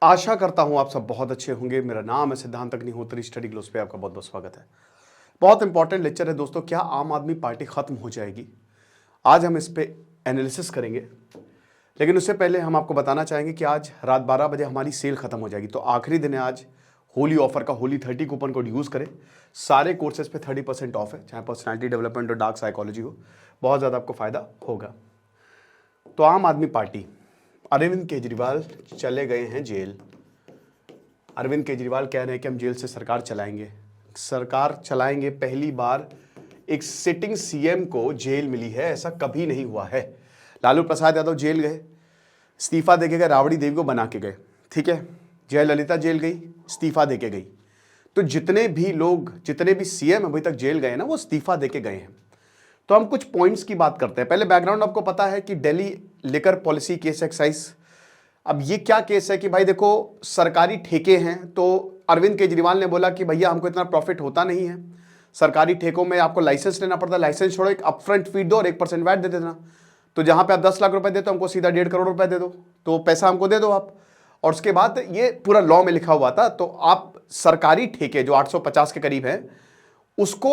आशा करता हूं आप सब बहुत अच्छे होंगे। मेरा नाम है सिद्धांत अग्निहोत्री, स्टडी ग्लोस पे आपका बहुत बहुत स्वागत है। बहुत इंपॉर्टेंट लेक्चर है दोस्तों। क्या आम आदमी पार्टी खत्म हो जाएगी? आज हम इस पे एनालिसिस करेंगे, लेकिन उससे पहले हम आपको बताना चाहेंगे कि आज रात 12 बजे हमारी सेल खत्म हो जाएगी। तो आखिरी दिन है आज होली ऑफर का। होली 30 कूपन कोड यूज़ करें। सारे कोर्सेज पे 30% ऑफ है, चाहे पर्सनैलिटी डेवलपमेंट और डार्क साइकोलॉजी हो। बहुत ज़्यादा आपको फायदा होगा। तो आम आदमी पार्टी, अरविंद केजरीवाल चले गए हैं जेल। अरविंद केजरीवाल कह रहे हैं कि हम जेल से सरकार चलाएंगे। सरकार चलाएंगे। पहली बार एक सिटिंग सीएम को जेल मिली है, ऐसा कभी नहीं हुआ है। लालू प्रसाद यादव जेल गए, इस्तीफा देके गए, राबड़ी देवी को बना के गए, ठीक है। जयललिता जेल गई, इस्तीफा देके गई। तो जितने भी लोग, जितने भी सीएम अभी तक जेल गए ना, वो इस्तीफा देके गए हैं। तो हम कुछ पॉइंट्स की बात करते हैं। पहले बैकग्राउंड आपको पता है कि Delhi liquor policy case excise. अब ये क्या केस है कि भाई देखो, सरकारी ठेके हैं, तो अरविंद केजरीवाल ने बोला कि भैया हमको इतना प्रॉफिट होता नहीं है, सरकारी ठेकों में आपको लाइसेंस लेना पड़ता है, लाइसेंस छोड़ो, एक अपफ्रंट फी दो और 1% वैट दे देना। तो जहां पे आप 10 लाख रुपए देते हो, हमको सीधा 1.5 करोड़ रुपए दे दो, तो पैसा हमको दे दो आप। और उसके बाद ये पूरा लॉ में लिखा हुआ था। तो आप सरकारी ठेके जो 850 के करीब है, उसको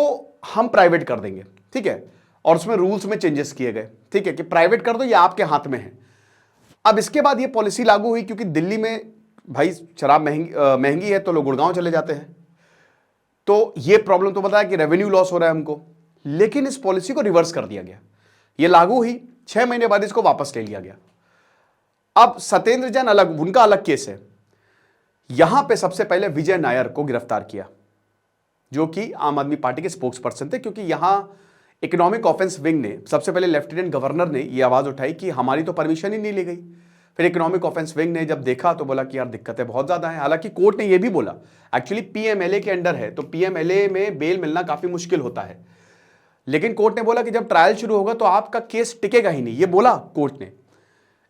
हम प्राइवेट कर देंगे, ठीक है। और उसमें रूल्स में चेंजेस किए गए, ठीक है, कि प्राइवेट कर दो, ये आपके हाथ में है। अब इसके बाद ये पॉलिसी लागू हुई, क्योंकि दिल्ली में भाई शराब महंगी है, तो लोग गुड़गांव चले जाते हैं। तो ये प्रॉब्लम तो बताया कि रेवेन्यू लॉस हो रहा है हमको। लेकिन इस पॉलिसी को रिवर्स कर दिया गया। ये लागू हुई, 6 महीने बाद इसको वापस ले लिया गया। अब सत्येंद्र जैन अलग, उनका अलग केस है। यहां पे सबसे पहले विजय नायर को गिरफ्तार किया, जो कि आम आदमी पार्टी के स्पोक्स पर्सन थे। क्योंकि यहां इकोनॉमिक ऑफेंस विंग ने सबसे पहले, लेफ्टिनेंट गवर्नर ने यह आवाज उठाई कि हमारी तो परमिशन ही नहीं ली गई। फिर इकोनॉमिक ऑफेंस विंग ने जब देखा तो बोला कि यार दिक्कतें बहुत ज्यादा हैं। हालांकि कोर्ट ने यह भी बोला, एक्चुअली पीएमएलए के अंडर है, तो पीएमएलए में बेल मिलना काफी मुश्किल होता है। लेकिन कोर्ट ने बोला कि जब ट्रायल शुरू होगा तो आपका केस टिकेगा ही नहीं, ये बोला कोर्ट ने।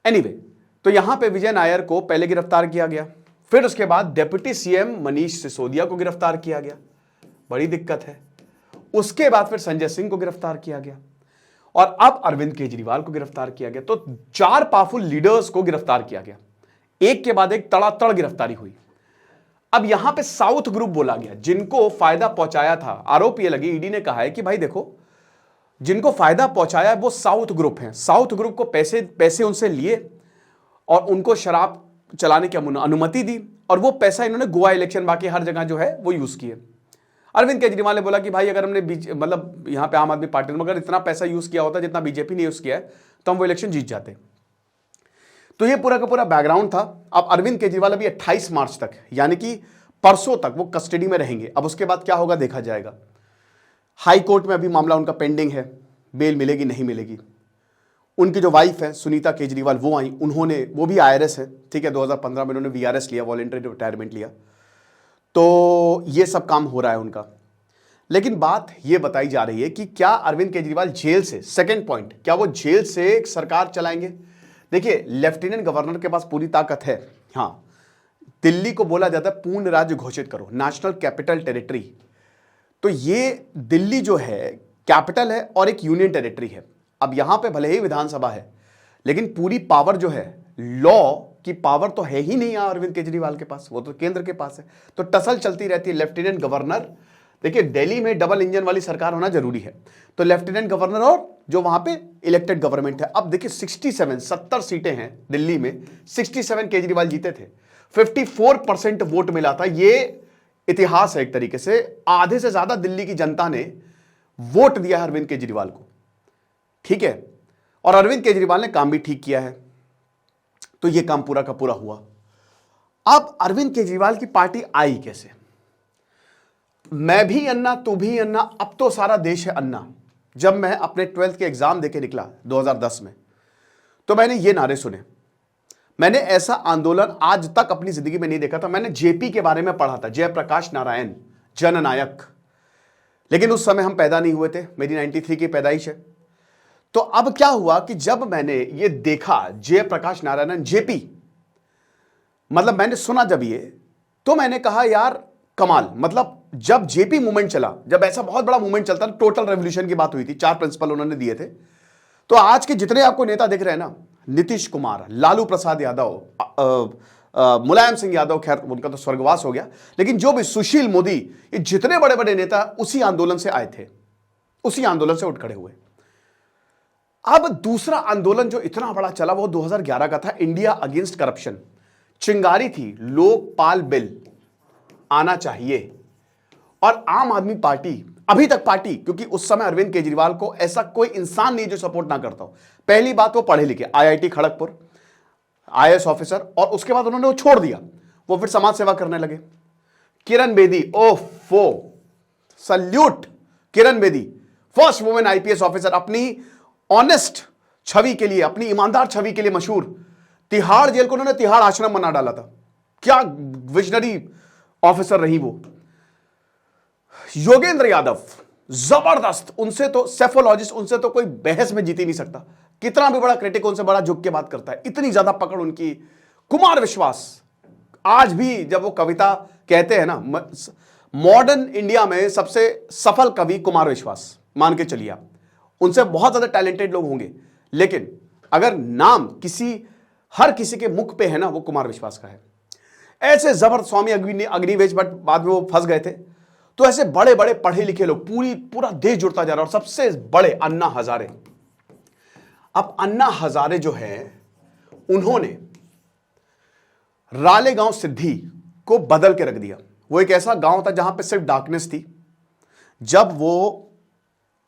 एनीवे, तो यहां पे विजय नायर को पहले गिरफ्तार किया गया। फिर उसके बाद डिप्टी सीएम मनीष सिसोदिया को गिरफ्तार किया गया। बड़ी दिक्कत है। उसके बाद फिर संजय सिंह को गिरफ्तार किया गया, और अब अरविंद केजरीवाल को गिरफ्तार किया गया। तो 4 पावरफुल लीडर्स को गिरफ्तार किया गया, एक के बाद एक तड़ातड़ गिरफ्तारी हुई। अब यहां पे साउथ ग्रुप बोला गया, जिनको फायदा पहुंचाया था। आरोप ये लगे, ईडी ने कहा है कि भाई देखो, जिनको फायदा पहुंचाया वो साउथ ग्रुप है। साउथ ग्रुप को पैसे उनसे लिए और उनको शराब चलाने की अनुमति दी, और वो पैसा इन्होंने गोवा इलेक्शन, बाकी हर जगह जो है वो यूज किए। अरविंद केजरीवाल ने बोला कि भाई अगर हमने मतलब यहां पे आम आदमी पार्टी ने अगर इतना पैसा यूज किया होता जितना बीजेपी ने यूज किया है, तो हम वो इलेक्शन जीत जाते। तो ये पूरा का पूरा बैकग्राउंड था। अब अरविंद केजरीवाल अभी 28 मार्च तक, यानी कि परसों तक वो कस्टडी में रहेंगे। अब उसके बाद क्या होगा देखा जाएगा। हाई कोर्ट में अभी मामला उनका पेंडिंग है, बेल मिलेगी नहीं मिलेगी। उनकी जो वाइफ है सुनीता केजरीवाल, वो आई, उन्होंने, वो भी आईआरएस है, ठीक है। 2015 में उन्होंने वीआरएस लिया, वॉलंटरी रिटायरमेंट लिया। तो ये सब काम हो रहा है उनका। लेकिन बात ये बताई जा रही है कि क्या अरविंद केजरीवाल जेल से, सेकंड पॉइंट, क्या वो जेल से सरकार चलाएंगे? देखिए, लेफ्टिनेंट गवर्नर के पास पूरी ताकत है। हाँ, दिल्ली को बोला जाता है पूर्ण राज्य घोषित करो, नेशनल कैपिटल टेरिटरी। तो ये दिल्ली जो है कैपिटल है और एक यूनियन टेरिटरी है। अब यहां पे भले ही विधानसभा है, लेकिन पूरी पावर जो है, लॉ की पावर तो है ही नहीं अरविंद केजरीवाल के पास, वो तो केंद्र के पास है। तो टसल चलती रहती है। लेफ्टिनेंट गवर्नर, देखिए दिल्ली में डबल इंजन वाली सरकार होना जरूरी है। तो लेफ्टिनेंट गवर्नर और जो वहां पे इलेक्टेड गवर्नमेंट है। अब देखिए 70 सीटें हैं दिल्ली में, 67 केजरीवाल जीते थे, 54% वोट मिला था। ये इतिहास है एक तरीके से। आधे से ज्यादा दिल्ली की जनता ने वोट दिया अरविंद केजरीवाल को, ठीक है। और अरविंद केजरीवाल ने काम भी ठीक किया है। तो यह काम पूरा का पूरा हुआ। अब अरविंद केजरीवाल की पार्टी आई कैसे? मैं भी अन्ना, तू भी अन्ना, अब तो सारा देश है अन्ना। जब मैं अपने 12th के एग्जाम देके निकला 2010 में, तो मैंने ये नारे सुने। मैंने ऐसा आंदोलन आज तक अपनी जिंदगी में नहीं देखा था। मैंने जेपी के बारे में पढ़ा था, जयप्रकाश नारायण, जननायक। लेकिन उस समय हम पैदा नहीं हुए थे, मेरी 93 की पैदाइश है। तो अब क्या हुआ कि जब मैंने ये देखा जयप्रकाश नारायण, जेपी, मतलब मैंने सुना जब ये, तो मैंने कहा यार कमाल। मतलब जब जेपी मूवमेंट चला, जब ऐसा बहुत बड़ा मूवमेंट चलता, टोटल रेवोल्यूशन की बात हुई थी, 4 प्रिंसिपल उन्होंने दिए थे। तो आज के जितने आपको नेता दिख रहे हैं ना, नीतीश कुमार, लालू प्रसाद यादव, मुलायम सिंह यादव, खैर उनका तो स्वर्गवास हो गया, लेकिन जो भी सुशील मोदी, ये जितने बड़े बड़े नेता उसी आंदोलन से आए थे, उसी आंदोलन से उठ खड़े हुए। अब दूसरा आंदोलन जो इतना बड़ा चला वो 2011 का था, इंडिया अगेंस्ट करप्शन। चिंगारी थी लोकपाल बिल आना चाहिए, और आम आदमी पार्टी, अभी तक पार्टी, क्योंकि उस समय अरविंद केजरीवाल को ऐसा कोई इंसान नहीं जो सपोर्ट ना करता हो। पहली बात वो पढ़े लिखे, IIT खड़गपुर IAS ऑफिसर, और उसके बाद उन्होंने वो छोड़ दिया, वो फिर समाज सेवा करने लगे। किरण बेदी, ओफो, salute Kiran Bedi, first women IPS officer, अपनी ऑनेस्ट छवि के लिए, अपनी ईमानदार छवि के लिए मशहूर। तिहाड़ जेल को उन्होंने तिहाड़ आश्रम बना डाला था, क्या विजनरी ऑफिसर रही वो। योगेंद्र यादव, जबरदस्त, उनसे तो सेफोलॉजिस्ट, उनसे तो कोई बहस में जीत ही नहीं सकता, कितना भी बड़ा क्रिटिक उनसे बड़ा झुक के बात करता है, इतनी ज्यादा पकड़ उनकी। कुमार विश्वास, आज भी जब वो कविता कहते हैं ना, मॉडर्न इंडिया में सबसे सफल कवि कुमार विश्वास, मान के चलिए आप, उनसे बहुत ज्यादा टैलेंटेड लोग होंगे, लेकिन अगर नाम हर किसी के मुख पे है ना, वो कुमार विश्वास का है। ऐसे जबरदस्त स्वामी अग्निवेश भट्ट, बाद में वो फंस गए थे। तो ऐसे बड़े बड़े पढ़े लिखे लोग, पूरा देश जुड़ता जा रहा है। और सबसे बड़े अन्ना हजारे। अब अन्ना हजारे जो है, उन्होंने रालेगांव सिद्धि को बदल के रख दिया। वो एक ऐसा गांव था जहां पे सिर्फ डार्कनेस थी। जब वो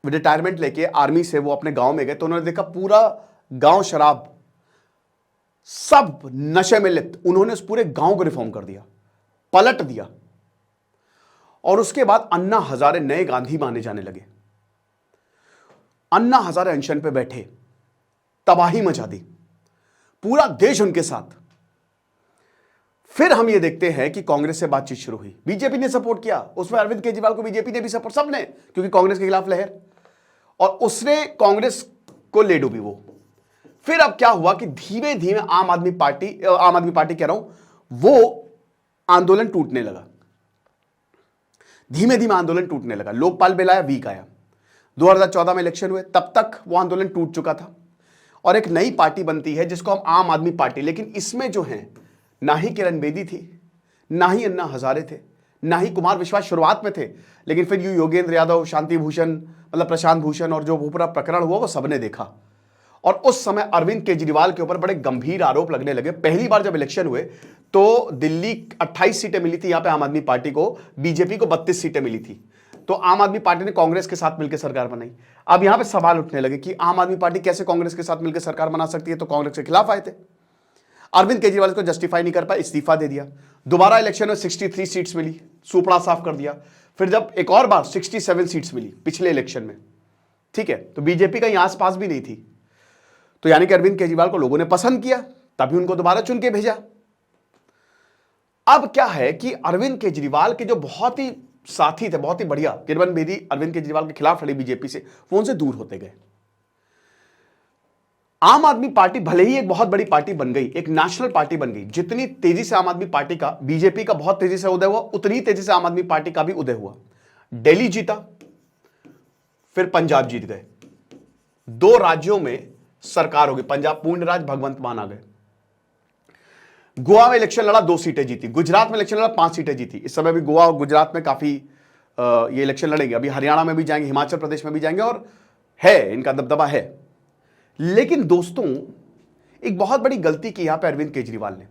रिटायरमेंट लेके आर्मी से वो अपने गांव में गए तो उन्होंने देखा पूरा गांव शराब, सब नशे में लिप्त। उन्होंने उस पूरे गांव को रिफॉर्म कर दिया, पलट दिया। और उसके बाद अन्ना हजारे नए गांधी माने जाने लगे। अन्ना हजारे अनशन पे बैठे, तबाही मचा दी, पूरा देश उनके साथ। फिर हम ये देखते हैं कि कांग्रेस से बातचीत शुरू हुई, बीजेपी ने सपोर्ट किया, उसमें अरविंद केजरीवाल को बीजेपी ने भी सपोर्ट, सबने, क्योंकि कांग्रेस के खिलाफ लहर, और उसने कांग्रेस को ले डूबी वो। फिर अब क्या हुआ कि धीमे धीमे आम आदमी पार्टी कह रहा हूं, वो आंदोलन टूटने लगा, धीमे धीमे आंदोलन टूटने लगा। लोकपाल बिल आया, वीक आया, 2014 में इलेक्शन हुए, तब तक वो आंदोलन टूट चुका था। और एक नई पार्टी बनती है जिसको हम आम आदमी पार्टी, लेकिन इसमें जो है ना ही किरण बेदी थी, ना ही अन्ना हजारे थे, ना ही कुमार विश्वास शुरुआत में थे, लेकिन फिर योगेंद्र यादव, शांति भूषण, मतलब प्रशांत भूषण, और जो वो पूरा प्रकरण हुआ वो सबने देखा। और उस समय अरविंद केजरीवाल के ऊपर बड़े गंभीर आरोप लगने लगे। पहली बार जब इलेक्शन हुए तो दिल्ली 28 सीटें मिली थी यहां पे आम आदमी पार्टी को, बीजेपी को 32 सीटें मिली थी। तो आम आदमी पार्टी ने कांग्रेस के साथ मिलकर सरकार बनाई। अब यहां पे सवाल उठने लगे कि आम आदमी पार्टी कैसे कांग्रेस के साथ मिलकर सरकार बना सकती है, तो कांग्रेस के खिलाफ आए थे। अरविंद केजरीवाल को जस्टिफाई नहीं कर पाए, इस्तीफा दे दिया। दोबारा इलेक्शन में 63 सीट्स मिली, सुपड़ा साफ कर दिया। फिर जब एक और बार 67 सीट्स मिली पिछले इलेक्शन में, ठीक है, तो बीजेपी कहीं आसपास भी नहीं थी। तो यानी कि अरविंद केजरीवाल को लोगों ने पसंद किया, तभी उनको दोबारा चुन के भेजा। अब क्या है कि अरविंद केजरीवाल के जो बहुत ही साथी थे, बहुत ही बढ़िया, किरण बेदी अरविंद केजरीवाल के खिलाफ लड़ी बीजेपी से, वो उनसे दूर होते गए। आम आदमी पार्टी भले ही एक बहुत बड़ी पार्टी बन गई, एक नेशनल पार्टी बन गई, जितनी तेजी से आम आदमी पार्टी का, बीजेपी का बहुत तेजी से उदय हुआ, उतनी तेजी से आम आदमी पार्टी का भी उदय हुआ। दिल्ली जीता, फिर पंजाब जीत गए, 2 राज्यों में सरकार होगी, पंजाब पूर्ण राज भगवंत मान आ गए। गोवा में इलेक्शन लड़ा, 2 सीटें जीती। गुजरात में इलेक्शन लड़ा, 5 सीटें जीती। इस समय भी गोवा और गुजरात में काफी ये इलेक्शन लड़ेंगे। अभी हरियाणा में भी जाएंगे, हिमाचल प्रदेश में भी जाएंगे, और है इनका दबदबा है। लेकिन दोस्तों, एक बहुत बड़ी गलती की यहां पे अरविंद केजरीवाल ने।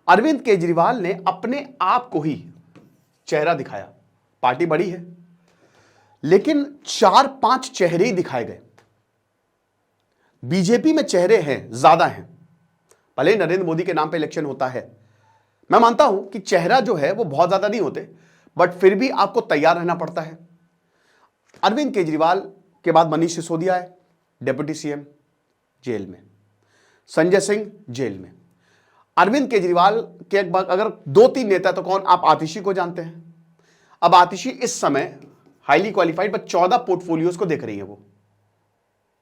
अरविंद केजरीवाल ने अपने आप को ही चेहरा दिखाया। पार्टी बड़ी है, लेकिन 4-5 चेहरे ही दिखाए गए। बीजेपी में चेहरे हैं, ज्यादा हैं, भले नरेंद्र मोदी के नाम पे इलेक्शन होता है, मैं मानता हूं कि चेहरा जो है वो बहुत ज्यादा नहीं होते, बट फिर भी आपको तैयार रहना पड़ता है। अरविंद केजरीवाल के बाद मनीष सिसोदिया है, डिप्टी सीएम, जेल में। संजय सिंह जेल में। अरविंद केजरीवाल के अगर 2-3 नेता तो कौन, आप आतिशी को जानते हैं। अब आतिशी इस समय हाईली क्वालिफाइड, बट 14 पोर्टफोलियोज को देख रही है वो,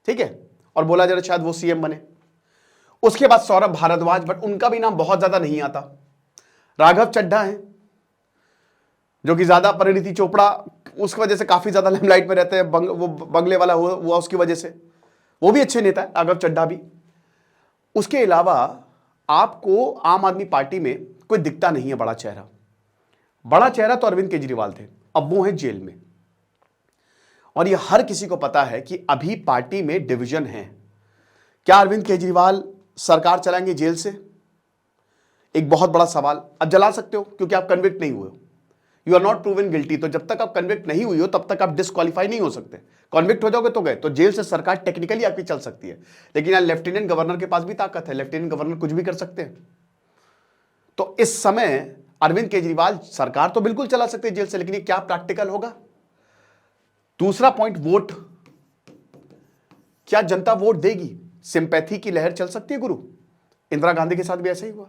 ठीक है, और बोला जा रहा शायद वो सीएम बने। उसके बाद सौरभ भारद्वाज, बट उनका भी नाम बहुत ज्यादा नहीं आता। राघव चड्ढा है, जो कि ज्यादा परिणीति चोपड़ा उसकी वजह से काफी ज्यादा लाइमलाइट में रहते हैं, वो बंगले वाला हुआ उसकी वजह से, वो भी अच्छे नेता है राघव चड्ढा भी। उसके अलावा आपको आम आदमी पार्टी में कोई दिखता नहीं है बड़ा चेहरा। बड़ा चेहरा तो अरविंद केजरीवाल थे, अब वो हैं जेल में। और ये हर किसी को पता है कि अभी पार्टी में डिवीजन है। क्या अरविंद केजरीवाल सरकार चलाएंगे जेल से? एक बहुत बड़ा सवाल। अब जला सकते हो क्योंकि आप कन्विक्ट नहीं हुए हो, you are not proven guilty. तो जब तक आप कन्विक्ट नहीं हुई हो तब तक आप डिस्क्वालीफाई नहीं हो सकते। कन्विक्ट हो जाओगे तो गए, तो जेल से सरकार टेक्निकली आपकी चल सकती है। लेकिन यार लेफ्टिनेंट गवर्नर के पास भी ताकत है, लेफ्टिनेंट गवर्नर कुछ भी कर सकते हैं। तो इस समय अरविंद केजरीवाल सरकार तो बिल्कुल चला सकते हैं जेल से, लेकिन ये क्या प्रैक्टिकल होगा? दूसरा पॉइंट, वोट। क्या जनता वोट देगी? सिंपैथी की लहर चल सकती है गुरु। इंदिरा गांधी के साथ भी ऐसा ही हुआ।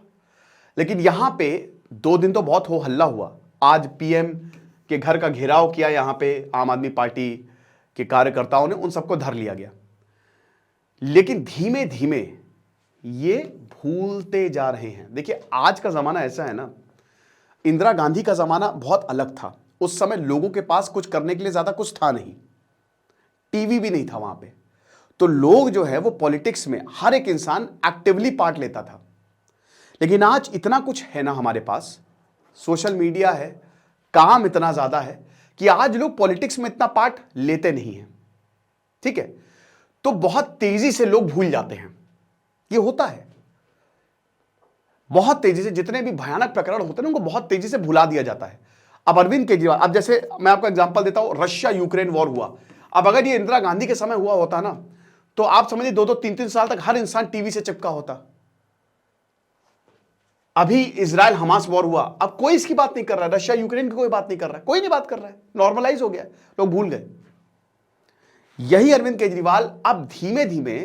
लेकिन यहां पे 2 दिन तो बहुत हो हल्ला हुआ। आज पीएम के घर का घेराव किया यहां पे आम आदमी पार्टी के कार्यकर्ताओं ने, उन सबको धर लिया गया। लेकिन धीमे धीमे ये भूलते जा रहे हैं। देखिए आज का जमाना ऐसा है ना, इंदिरा गांधी का जमाना बहुत अलग था। उस समय लोगों के पास कुछ करने के लिए ज्यादा कुछ था नहीं, टीवी भी नहीं था वहां पे। तो लोग जो है वो पॉलिटिक्स में हर एक इंसान एक्टिवली पार्ट लेता था। लेकिन आज इतना कुछ है ना हमारे पास, सोशल मीडिया है, काम इतना ज्यादा है कि आज लोग पॉलिटिक्स में इतना पार्ट लेते नहीं हैं। ठीक है, तो बहुत तेजी से लोग भूल जाते हैं। ये होता है बहुत तेजी से। जितने भी भयानक प्रकरण होते हैं ना, उनको बहुत तेजी से भुला दिया जाता है। अब अरविंद केजरीवाल, अब जैसे मैं आपको एग्जांपल देता हूं, रशिया यूक्रेन वॉर हुआ। अब अगर ये इंदिरा गांधी के समय हुआ होता ना, तो आप समझिए 2-2, 3-3 साल तक हर इंसान टीवी से चिपका होता। अभी इजराइल हमास वॉर हुआ, अब कोई इसकी बात नहीं कर रहा है। रशिया यूक्रेन की कोई बात नहीं कर रहा है, कोई नहीं बात कर रहा है, नॉर्मलाइज हो गया, लोग भूल गए। यही अरविंद केजरीवाल अब धीमे धीमे,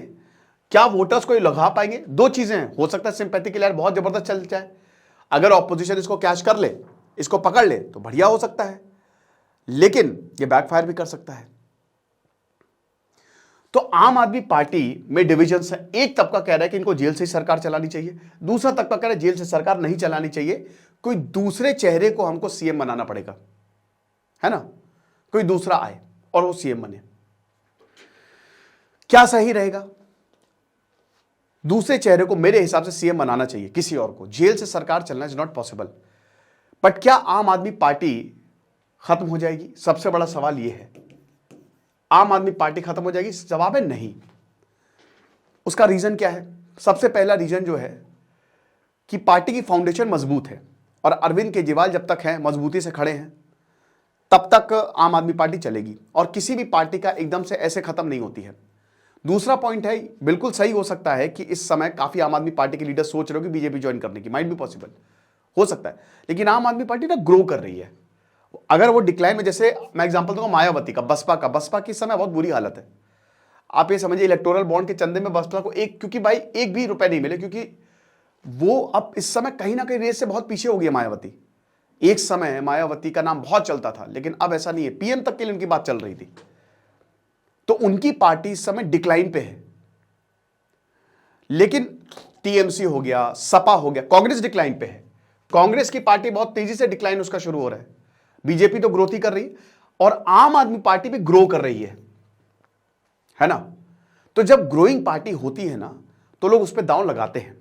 क्या वोटर्स को ये लगा पाएंगे? 2 चीजें हैं, हो सकता है सिंपैथी के लिए बहुत जबरदस्त चल जाए। अगर ऑपोजिशन इसको कैच कर ले, इसको पकड़ ले, तो बढ़िया हो सकता है, लेकिन ये बैकफायर भी कर सकता है। तो आम आदमी पार्टी में डिविजन है। एक तबका कह रहा है कि इनको जेल से ही सरकार चलानी चाहिए, दूसरा तबका कह रहा है जेल से सरकार नहीं चलानी चाहिए, कोई दूसरे चेहरे को हमको सीएम बनाना पड़ेगा, है ना, कोई दूसरा आए और वो सीएम बने। क्या सही रहेगा? दूसरे चेहरे को मेरे हिसाब से सीएम बनाना चाहिए, किसी और को। जेल से सरकार चलना इज नॉट पॉसिबल। बट क्या आम आदमी पार्टी खत्म हो जाएगी? सबसे बड़ा सवाल यह है, आम आदमी पार्टी खत्म हो जाएगी? जवाब है नहीं। उसका रीजन क्या है? सबसे पहला रीजन जो है कि पार्टी की फाउंडेशन मजबूत है, और अरविंद केजरीवाल जब तक हैं, मजबूती से खड़े हैं, तब तक आम आदमी पार्टी चलेगी। और किसी भी पार्टी का एकदम से ऐसे खत्म नहीं होती है। दूसरा पॉइंट है, बिल्कुल सही हो सकता है कि इस समय काफी आम आदमी पार्टी के लीडर सोच रहे हो कि बीजेपी ज्वाइन करने की, माइट भी पॉसिबल हो सकता है। लेकिन आम आदमी पार्टी ना ग्रो कर रही है। अगर वो डिक्लाइन में, जैसे मैं एग्जांपल दूंगा मायावती का, बसपा की इस समय बहुत बुरी हालत है। आप ये समझिए इलेक्टोरल बॉन्ड के चंदे में बसपा को क्योंकि भाई एक भी रुपए नहीं मिले, क्योंकि वो अब इस समय कहीं ना कहीं रेस से बहुत पीछे हो गई है मायावती। एक समय मायावती का नाम बहुत चलता था, लेकिन अब ऐसा नहीं है। पीएम तक के लिए उनकी बात चल रही थी। तो उनकी पार्टी इस समय डिक्लाइन पे है। लेकिन टीएमसी हो गया, सपा हो गया, कांग्रेस डिक्लाइन पे है। कांग्रेस की पार्टी बहुत तेजी से डिक्लाइन उसका शुरू हो रहा है। बीजेपी तो ग्रोथ ही कर रही है, और आम आदमी पार्टी भी ग्रो कर रही है ना। तो जब ग्रोइंग पार्टी होती है ना, तो लोग उस पर दांव लगाते हैं।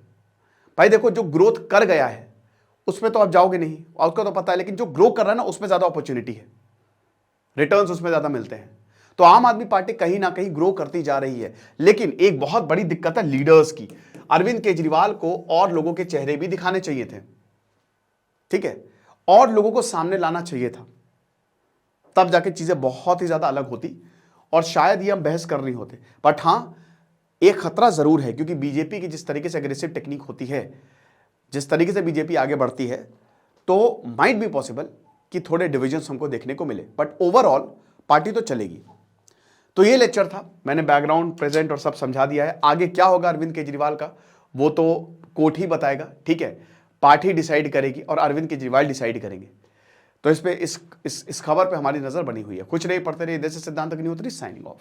भाई देखो, जो ग्रोथ कर गया है उसमें तो आप जाओगे नहीं, और उसका तो पता है। लेकिन जो ग्रो कर रहा है ना, उसमें ज्यादा अपॉर्चुनिटी है, रिटर्न्स उसमें ज्यादा मिलते हैं। तो आम आदमी पार्टी कहीं ना कहीं ग्रो करती जा रही है। लेकिन एक बहुत बड़ी दिक्कत है लीडर्स की। अरविंद केजरीवाल को और लोगों के चेहरे भी दिखाने चाहिए थे, ठीक है, और लोगों को सामने लाना चाहिए था, तब जाके चीजें बहुत ही ज्यादा अलग होती, और शायद ये हम बहस कर नहीं होते। बट हां, एक खतरा जरूर है, क्योंकि बीजेपी की जिस तरीके से अग्रेसिव टेक्निक होती है, जिस तरीके से बीजेपी आगे बढ़ती है, तो माइट बी पॉसिबल कि थोड़े डिविजन्स हमको देखने को मिले। बट ओवरऑल पार्टी तो चलेगी। तो ये लेक्चर था, मैंने बैकग्राउंड प्रेजेंट और सब समझा दिया है। आगे क्या होगा अरविंद केजरीवाल का, वो तो कोर्ट ही बताएगा, ठीक है, पार्टी डिसाइड करेगी और अरविंद केजरीवाल डिसाइड करेंगे। तो इस पे इस खबर पे हमारी नजर बनी हुई है। कुछ नहीं, पढ़ते रहिए। देश से सिद्धांत अग्निहोत्री, साइनिंग ऑफ।